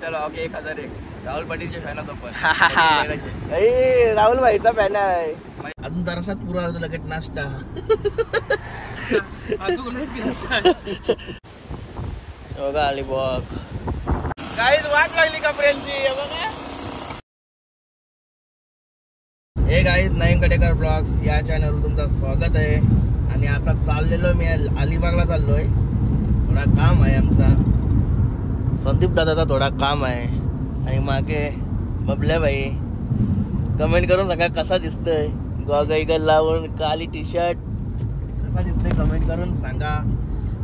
चलो okay 1001 Rahul पाटीलचे fan होतो पण राहुल भाईचा फॅन आहे. अजून जरासाच पुरा होतो लगेच नाश्ता. बघा आली बघ काहीच वाट लागली कपड्यांची. हे गाईज नईम कटेकर ब्लॉग्स या चॅनलवर तुमचं स्वागत आहे. आणि आता चाललेलो मी अलिबागला चाललोय. थोडा काम आहे आमचा, संदीप दादाचा थोडा काम आहे. आणि मागे बबल्या भाई कमेंट करून सांगा कसा दिसतोय गॉगल लावून काली टी शर्ट कसा दिसतोय कमेंट करून सांगा.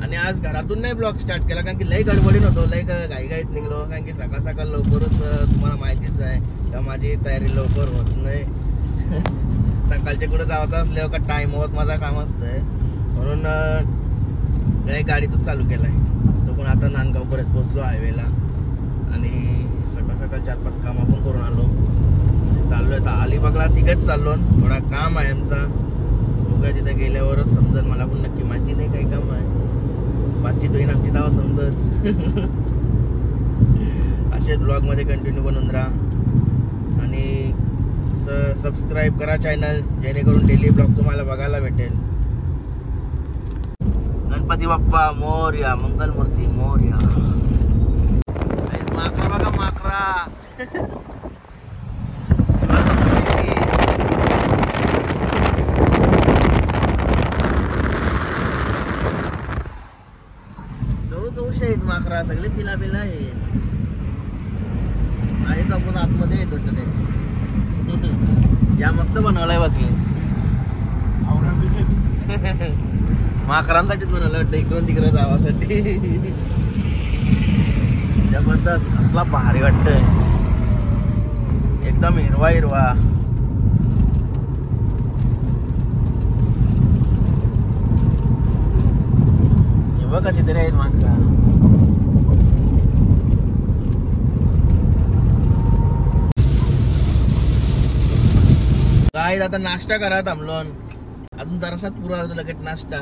आणि आज घरातून नाही ब्लॉग स्टार्ट केला कारण की लई गडबडीन होतो, लई घाईघाईत निघलो. कारण की सकाळ सकाळ लवकरच तुम्हाला माहितीच आहे का माझी तयारी लवकर होत नाही. सकाळचे कुठं जायचं असल्यावर का टाइम होत माझा काम असतंय म्हणून गाडीतून चालू केलाय. तो पण आता नांदगाव परत पोचलो हायवेला. आणि सकाळ सकाळ 4-5 कामं पण करून आलो. चाललोय आता अलिबागला तिघच चाललो. थोडा काम आहे आमचा, बघा तिथे गेल्यावरच समजत. मला पण नक्की माहिती नाही काही काम आहे. बातचीत होईन आमची तेव्हा समजत. असेच ब्लॉगमध्ये कंटिन्यू बनवून राहा आणि सबस्क्राईब करा चॅनल, जेणेकरून डेली ब्लॉग तुम्हाला बघायला भेटेल. गणपती बाप्पा मोरया, मंगलमूर्ती मोरया. माकरा बघा माकरा. माकरा सगळे पिला पिला आहेत. आणि तो आपण आतमध्ये येत होतं त्यांची. या मस्त बनवलाय बाकी माकरांसाठीच बनवलं वाटतं, इकडून तिकडे जावासाठी. जबरदस्त कसला भारी वाटतंय, एकदम हिरवा हिरवा. हे बघा चित्र आहेत माकरा. काय आता नाश्ता करा थांबलो. अजून जरासाच पुरा होतो लगेच नाश्ता.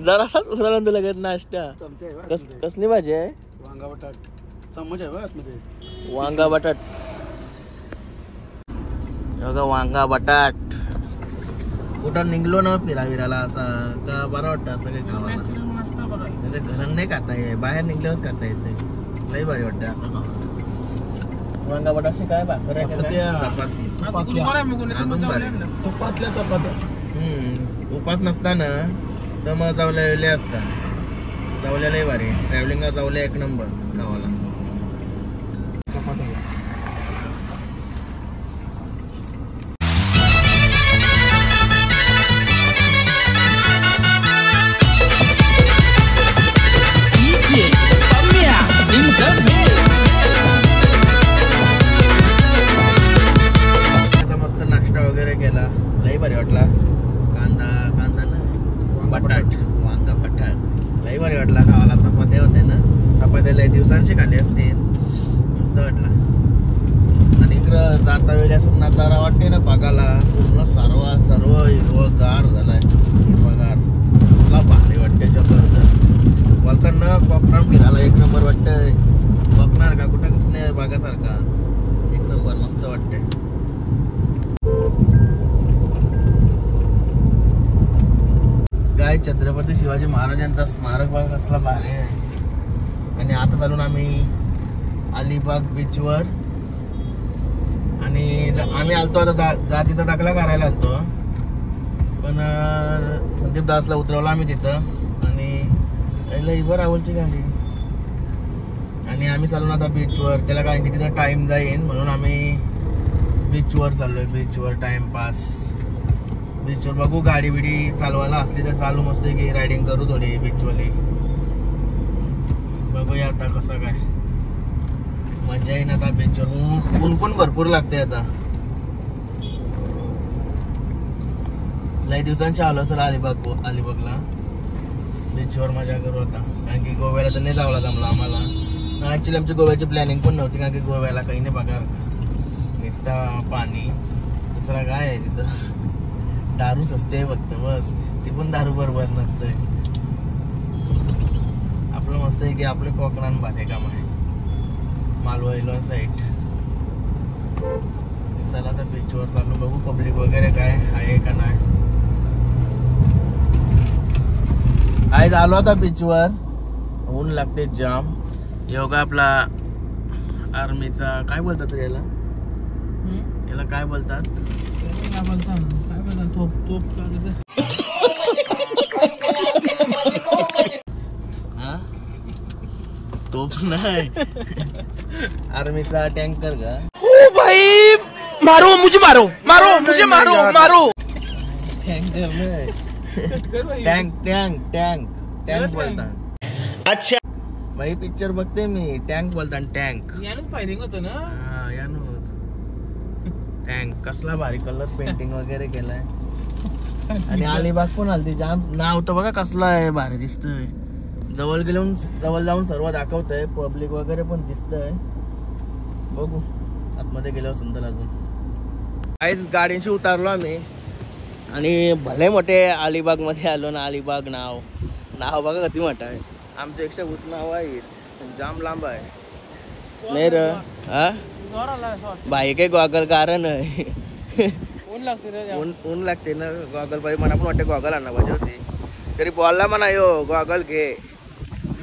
जरासाच पुरा होतो लगेच नाश्ता. कसली भाजी आहे? वांगा बटाट. चम्मच आहे बघ आतमध्ये. वांगा बटाट. बघा वांगा बटाट. कुठं निघलो ना फिरायला असं का बरं वाटतं असं काही खावायला. घरात नाही खाता येत, बाहेर निघल्यावरच खाता येते. लई भारी वाटतं असं खावा. वांगा बटाटशी काय भाकर आहे का? चपाती. तुपातल्या चपात्या. उपास नसताना तर मग जावले असतात. जावल्यालाही भारी. ट्रॅव्हलिंगला जावल्या एक नंबर गावाला. लई भारी वाटला. कांदा ना बटाट, वांगा बटाट लई भारी वाटला खावाला. चपात्या होत्या ना, चपात्या लई दिवसांची खाली असतील, मस्त वाटला. आणि इकडं जाता वेळी असं नजारा वाटते ना बघायला. पूर्ण सर्व हिरवगार झालाय, हिरवागार. कसला भारी वाटते, जबरदस्त. बोलताना कोकणात फिरायला एक नंबर वाटतंय. बघणार का कुठंच नाही बघासारखा, एक नंबर मस्त वाटते. काय छत्रपती शिवाजी महाराजांचा स्मारक भाग कसला भारी आहे. आणि आता चालून आम्ही अलिबाग बीचवर. आणि आम्ही आलतो आता जातीचा दाखला करायला आलतो, पण संदीप दासला उतरवला आम्ही तिथं. आणि लईभर आवडची गाडी. आणि आम्ही चालून आता बीचवर. त्याला काय की तिथं टाइम जाईल म्हणून आम्ही बीचवर चाललोय. बीचवर टाइमपास. बीचवर बघू गाडी बिडी चालवायला असली तर चालू मस्त की रायडिंग करू थोडी बीचवाली. बघूया आता कसं काय मजा येईन आता बीचवर. ऊन पण भरपूर लागते आता. लई दिवसांची आलो सर अलिबागला. बीचवर मजा करू आता. कारण की गोव्याला तर नाही जावं जमलं आम्हाला. ऍक्च्युली आमची गोव्याची प्लॅनिंग पण नव्हती, कारण की गोव्याला काही नाही बघा, नुसता पाणी. दुसरा काय आहे तिथं? दारू सस्ते फक्त बस. ती पण दारू बरोबर नसतंय. आपलं आहे की आपले कोकणात भारी काम आहे. Malvan Elon side. चला आता बीचवर चालू, बघू पब्लिक वगैरे काय आहे का नाही. आज आलो आता बीचवर, ऊन लागते जाम. योगा आपला आर्मीचा काय बोलतात याला, याला काय बोलतात, तोप नाही, आर्मीचा टँकर का. ओ भाई मारो मुझे, मारो मारो मुझे, मारो मारो. टँकर नाही, टँक टँक टँक टँक बोलतात. अच्छा भाई पिक्चर बघते मी, टँक बोलतात टँक. यानंच फायरिंग होतं ना. हा यानोच टँक. कसला भारी कलर पेंटिंग वगैरे केलाय. आणि अलिबाग पण आलती जाम. नाव तर बघा कसला आहे, भारी दिसतंय. जवळ जाऊन सर्व दाखवतंय, पब्लिक वगैरे पण दिसतंय. बघू आतमध्ये गेल्यावर सुंदर. अजून काहीच गाडीशी उतारलो आम्ही आणि भले मोठे अलिबाग मध्ये आलो ना. अलिबाग नाव बघा किती मोठं आहे. आमच्या 120 नाव आहे, जाम लांब आहे. मेर भाई काही गॉगल कारण आहे. ऊन लागते ना गॉगल पाहिजे. मला पण वाटते गॉगल आणा पाहिजे होती. तरी बोलला म्हणा यो गॉगल घे.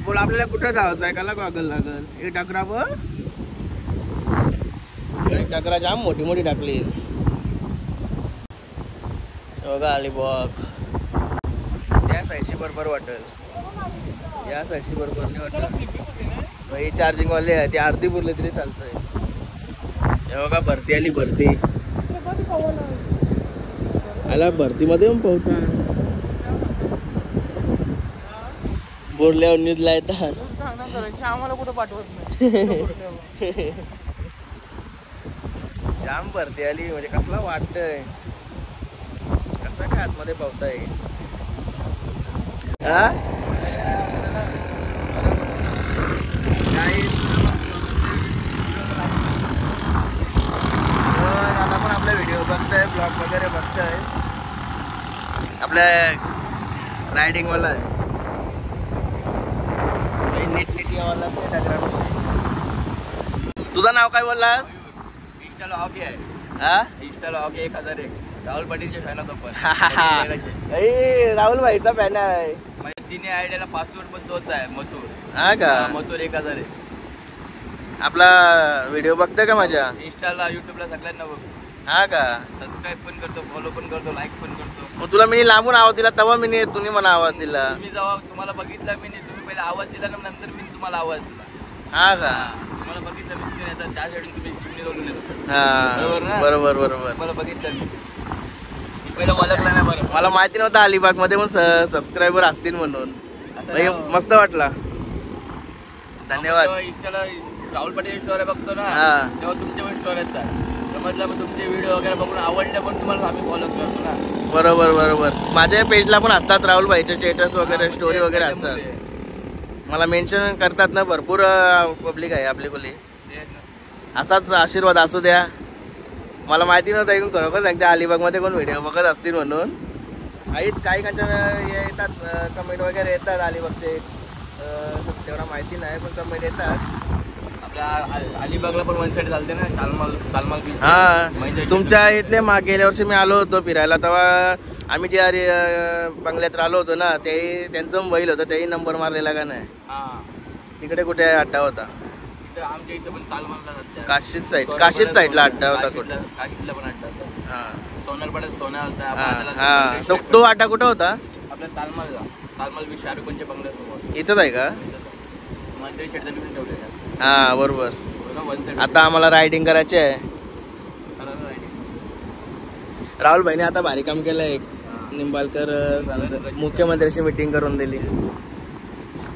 बोल आपल्याला कुठं जायचं आहे, काला गॉगल लागल. एक टाकरा टाकरा जाम मोठी मोठी टाकली. बघा अलिबाग त्या साईडशी बरोबर वाटेल, या साईडशी बरोबर नाही वाटत. चार्जिंग वाले आहे, ते अर्धी बोलले तरी चालतंय. हे बघा भरती आली, भरती आला. भरतीमध्ये पण पोहता बोरल्यावर न्यूजला येतात. आम्हाला कुठं पाठवत नाही. जाम भरती आली म्हणजे कसला वाटतंय, कसं काय आतमध्ये पोहताय. आता पण आपला व्हिडिओ बघताय, ब्लॉग वगैरे बघताय. आपल्या रायडिंग वाला आहे, नीटवाला. तुझं नाव काय बोललास. इंस्टाला हॉकी आहे. हा इंस्टाला हॉकी 1001. राहुल पाटीलचे फॅन होतो पण. राहुल भाईचा फॅन आहे. म्हणजे तिने आयडियाला पासवर्ड पण तोच आहे, मथुर. हा का. मथुर 1001. आपला व्हिडिओ बघतोय का माझ्या इंस्टाला, युट्यूबला सगळ्यांना बघ. हा का. सबस्क्राईब पण करतो, फॉलो पण करतो, लाईक पण करतो. मग तुला मी लांबून आवाज दिला तेव्हा मी तुम्ही मला आवाज दिला. तुम्ही जेव्हा तुम्हाला बघितलं मी, तुम्ही पहिले आवाज दिला ना, नंतर मी तुम्हाला आवाज दिला. हा का. तुम्हाला बघितलं मी, तुम्ही येतात त्या साईडून तुम्ही चिमणी लावून येतो. हा बरोबर बरोबर. मला बघितलं मी पहिलं ओळखलं नाही. बरं मला माहिती नव्हतं अलिबाग मध्ये पण सबस्क्रायबर असतील म्हणून. मस्त वाटला, धन्यवाद. इंस्टाला राहुल पाटील स्टोरी बघतो ना, तेव्हा तुमच्या पण स्टोरी येतात. समजलं पण तुमचे व्हिडिओ वगैरे बघून आवडले पण तुम्हाला आम्ही फॉलो करतो ना. बरोबर बरोबर. माझ्या पेजला पण असतात राहुल भाईचे स्टेटस वगैरे, स्टोरी वगैरे असतात. मला मेन्शन करतात ना. भरपूर पब्लिक आहे आपली कोली. असाच आशीर्वाद असू द्या. मला माहिती नव्हतं, ऐकून खरोखर सांगते अलिबागमध्ये कोण व्हिडिओ बघत असतील म्हणून. आहेत काही येतात कमेंट वगैरे येतात अलिबागचे. तेवढा माहिती नाही पण कमेंट येतात. आपल्या अलिबागला पण वन साईड चालते ना, चालमाल बीच. हा तुमच्या इथले गेल्या वर्षी मी आलो होतो फिरायला, तेव्हा आम्ही जे बंगल्यात राहिलो होतो ना, ते त्यांचं बैल होतं, तेही नंबर मारलेला का नाही. तिकडे कुठे अड्डा होता. आमच्या इथं पण चालमालला काशीद साईडला अड्डा होता कुठे. काशीदला पण अड्डा होता. हा सोनारपाड्यात सोना होता. तो अड्डा कुठं होता. आपल्या तालमाल बीच, शाहरुख बंगल्यासमोर. इथंच आहे का. मंत्री शेडला पण ठेवलेला. हा बरोबर. आता आम्हाला रायडिंग करायची आहे. राहुल भाईने आता भारी काम केलं. एक निंबाळकर मुख्यमंत्र्यांशी मीटिंग करून दिली.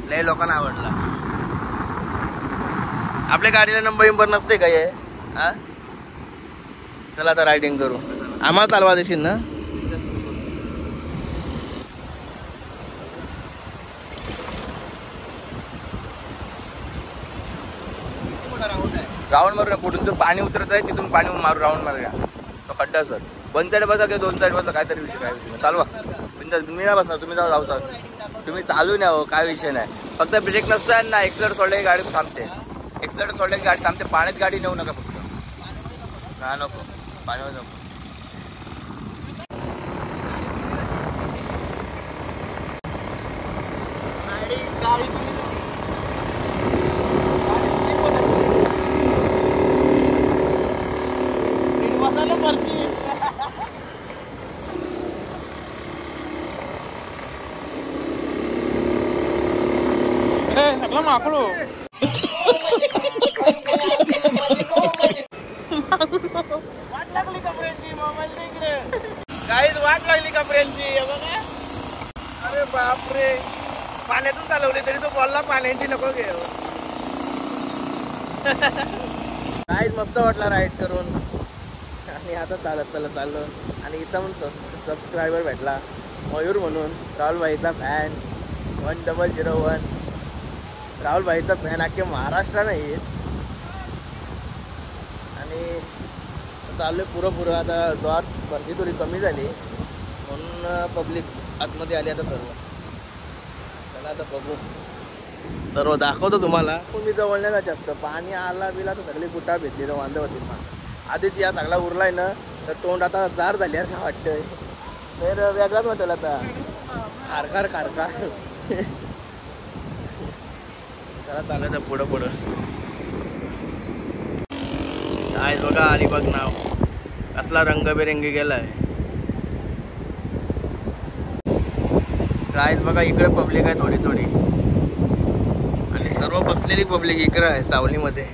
लय लोकांना आवडला. आपल्या गाडीला नंबर नसते का हे. चला आता रायडिंग करू. आम्हाला चालवा देशील ना. राऊंड मारू. कुठून पाणी उतरत आहे तिथून पाणी मारू, राऊंड मारूया. तो खड्डा सर. वन साईड बसा किंवा दोन साईड बसा, काहीतरी विषय काय चालवा. तुम्ही नाही बसणार, तुम्ही जाऊ. तुम्ही चालू नाही हो, काय विषय नाही. फक्त ब्रेक नसतो आणि ना एक्सलेटर सोडले गाडी थांबते. एक्सलेटर सोडले गाडी थांबते. पाण्यात गाडी नेऊ नका फक्त. हा नको पाण्यावर नको. सगळं माकडो वाट लागली का फ्रेंडची मोबाईल इकडे काहीच वाट लागली का फ्रेंडची बघा. अरे बापरे पाण्यातून चालवले तरी तो बोलला पाण्याची नको घे. काहीच मस्त वाटला राईड करून. आणि आता चाललो आणि इथं पण सबस्क्रायबर भेटला मयूर म्हणून. राहुल भाईचा फॅन 1001. राहुल भाईचा फॅन अख्खे महाराष्ट्र नाही. आणि चाललोय पुरं आता जोर गर्दी थोडी कमी झाली म्हणून पब्लिक आतमध्ये आली आता सर्व. चला आता बघू सर्व दाखवतो तुम्हाला. पण मी जवळ नाही जास्त. पाणी आला बिला तर सगळी कुठं भेटली तर वांदे होतील. आधीच या सगळा उरलाय ना तर तोंड आता जार झाली असं वाटतंय. तर वेगळाच वाटेल आता खारकार. चला चालायचं पुढं. काय बघा अलिबाग नाव कसला रंगबेरंगी गेलाय. काय बघा इकडे पब्लिक आहे थोडी आणि सर्व बसलेली पब्लिक इकडे आहे सावलीमध्ये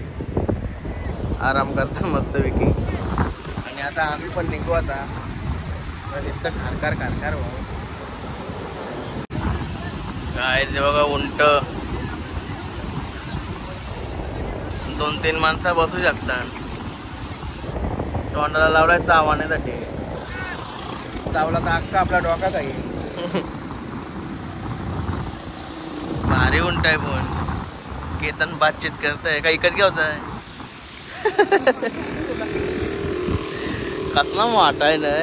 आराम करता मस्तपैकी. आणि आता आम्ही पण निघू आता. नुसतं खारकार काय ते बघा उंट 2-3 माणसं बसू शकतात. तोंडाला लावलाय चावण्यासाठी. चावला तर अख्खा आपला डोका काही. भारी उंट आहे पण केतन बातचीत करताय का इकत घ्यायचं कसला मोठा आहे ना.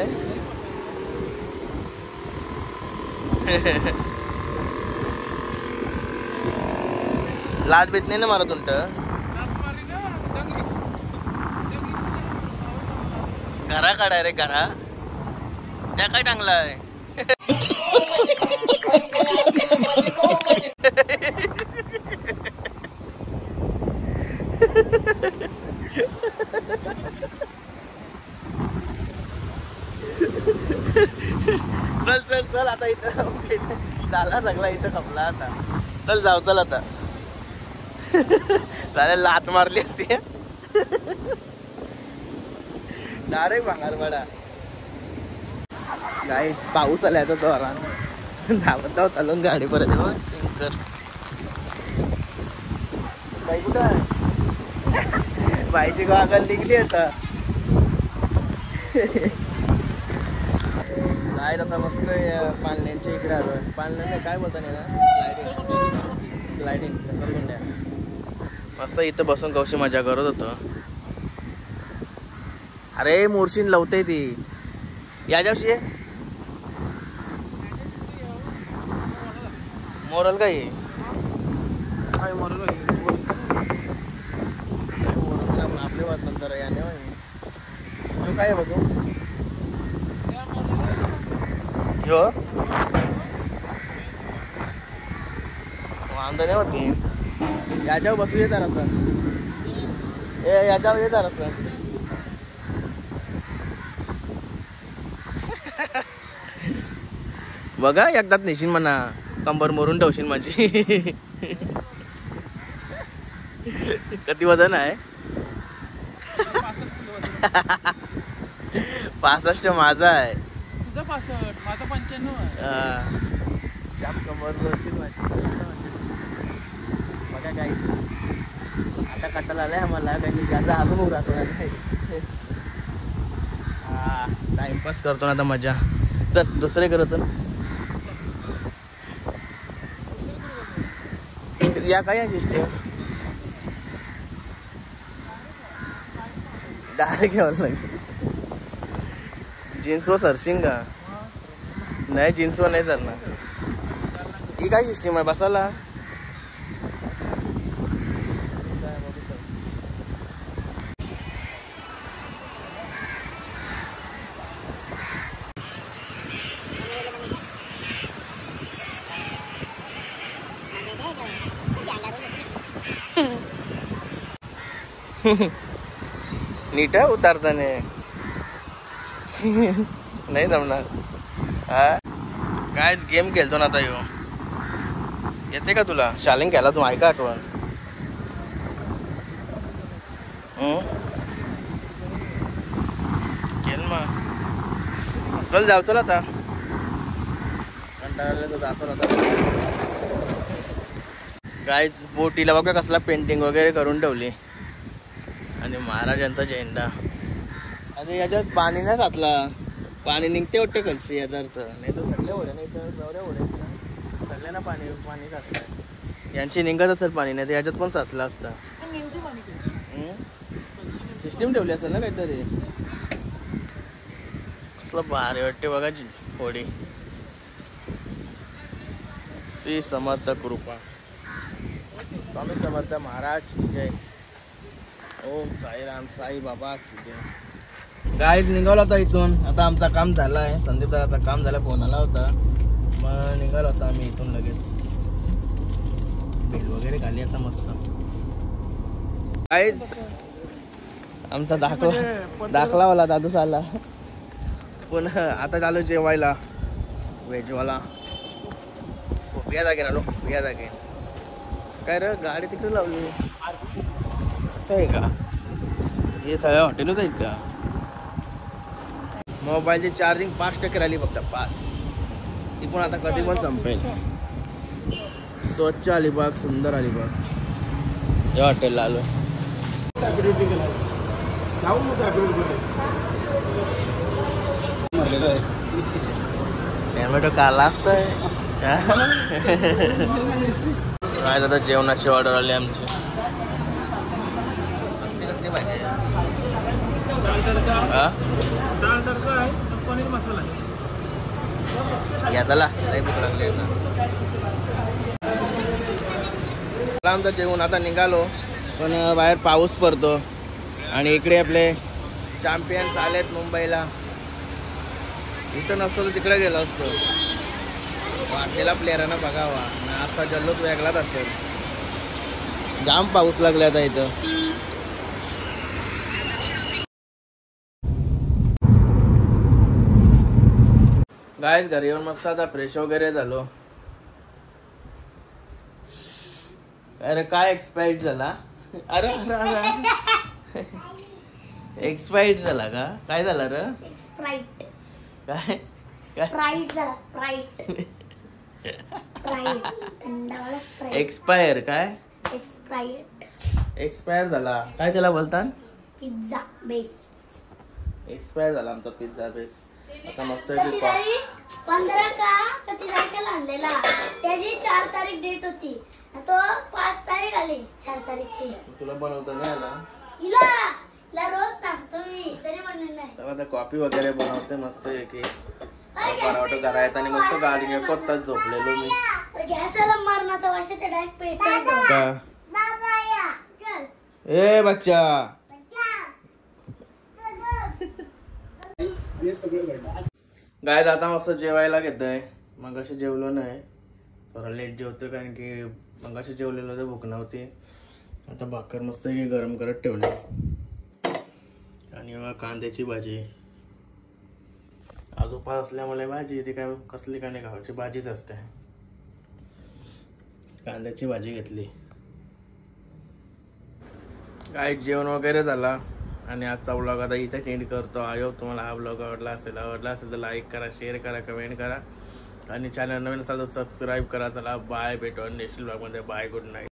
लाज बीत नाही ना मारत उंट. घरा काढाय रे घरा त्या काय टांगलाय. चल आता इथं झाला सगळा इथं खपला आता. चल आता चालेल लात मारली असती डायरेक्ट भांगारवाडा. गाईस पाऊस आलाय आता जोरात. धावत चालून गाडी परत बाई कुठं बाईची गागल निघली आता. लाईट आता मस्त पालण्यांच्या इकडे आलो. पालण्या काय बोलता नाही ना लाईटिंग सरगुंड्या. मस्त इथं बसून कौशी मजा करत होतो. अरे मोरशीन लावते ती याच्याशी मोरल काही आपले वाट नंतर याने काय बघू हो वांदा नाही होती. याच्यावर बसू येतात असं याच्यावर येतात असं. बघा एकदाच नेशीन म्हणा कंबर मोरून ठेवशील माझी. किती वजन आहे 65 माझा आहे. तुझा 65 माझा 95 आहे. जाम कंबर मोरशील माझी. बघा काही आता कटाला आलाय आम्हाला काही त्याचा अजून उरातो नाही. हा टाइमपास करतो ना आता मजा. चल दुसरे करत ना या काय सिस्टम डायरेक्ट घ्यावं लागेल. जीन्सवर सरशिंग का नाही जीन्सवर नाही चालणार. ही काय सिस्टीम आहे बसायला? नीट आहे उतारताना. नाही जमणार. काय गेम खेळतो ना आता यो. येते का तुला? शालिंग केला तू ऐका आठवण. खेळ मग. चल जाऊ चल आता. कंटाळले तर जातो आता. काय बोटीला बघा कसला पेंटिंग वगैरे करून ठेवली. आणि महाराजांचा झेंडा. अरे याच्यात पाणी नाही साचला. पाणी निघते वाटतं कलशी याचा अर्थ. नाही तर सगळे ओढे नाही तर जवळ ओढे सगळे ना पाणी पाणी साचलंय. यांची निघत असेल पाणी नाही तर याच्यात पण साचलं असतं. सिस्टीम ठेवली असेल ना काहीतरी. कसलं भारी वाटते बघा होडी. श्री समर्थ कृपा. स्वामी समर्थ महाराज की जय. ओम साईराम साई बाबा की जय. गाईड निघाला होता इथून. आता आमचं काम झालं आहे. संदीप दादाचं काम झालं. फोन आला होता मग निघालो होता आम्ही इथून लगेच. बेल वगैरे खाली आता मस्त. गाईड आमचा दाखलावाला दादूस आला. पुन्हा आता चालू जेवायला व्हेजवाला. बिया जागे ना लो बिया जागे. काय रे गाडी तिकडे लावली असं आहे का? हे सगळ्या हॉटेलच आहेत का? मोबाईलची चार्जिंग 5% राहिली फक्त 5. ती पण आता कधी पण संपेल. स्वच्छ अलिबाग सुंदर अलिबाग या हॉटेलला आलो. टॅमॅटो काला असतंय काय दादा. जेवणाची ऑर्डर आली आमची. कसली पाहिजे? या त्याला लई भूक लागली आता. आमचं जेवण आता निघालो पण बाहेर पाऊस पडतो. आणि इकडे आपले चॅम्पियन्स आलेत मुंबईला. इथं नसतो तर तिकडे गेलो असतो. वाटलेला प्लेअरांना बघावा. आता जल्लोष वेगळाच असेल. जाम पाऊस लागला आता इथं. गाईस घरी येऊन मस्त आता फ्रेश वगैरे झालो. अरे काय एक्सपायर्ड झाला? अरे एक्सपायर्ड झाला का? काय झालं रे? स्प्राइट. काय स्प्राइट झाला स्प्राइट. स्प्राइट थंडावाला स्प्राइट. एक्सपायर काय? एक्सपायर झाला. काय त्याला बोलतात? Pizza base. एक्सपायर झाला आमचा पिझ्झा बेस. आता मस्त 15 का किती तारखेला आणलेला. त्याची 4 तारीख डेट होती. तो 5 तारीख आली 4 तारीखची. तुला बनवता नाही आला? हिला रोज सांगतो मी तरी म्हणून नाही. तर आता कॉफी वगैरे बनवते मस्त की पराठा करायचा. आणि मस्त गाडी घेऊन कोत्ताच झोपलेलो मी. गॅसला मारण्याचा वाश ते डायरेक्ट पेटवतो का? बाबा या चल. ए बच्चा गाय आता मस्त जेवायला घेतोय. मग अशी जेवलो नाही. थोडा लेट जेवतोय कारण की मग अशी जेवलेलो तर भूक नव्हती. आता भाकर मस्त गरम करत ठेवली. आणि मग कांद्याची भाजी. आज उपास असल्यामुळे भाजी ती काय कसली का नाही खावायची भाजीच असते. कांद्याची भाजी घेतली. काय जेवण वगैरे झाला. आणि आजचा व्लॉग आता इथेच एंड करतो. आयो तुम्हाला हा व्लॉग आवडला असेल तर लाईक करा, शेअर करा, कमेंट करा. आणि चॅनल नवीन असाल तर सबस्क्राईब करा. चला बाय. भेटू नेक्स्ट व्लॉगमध्ये. बाय. Good night.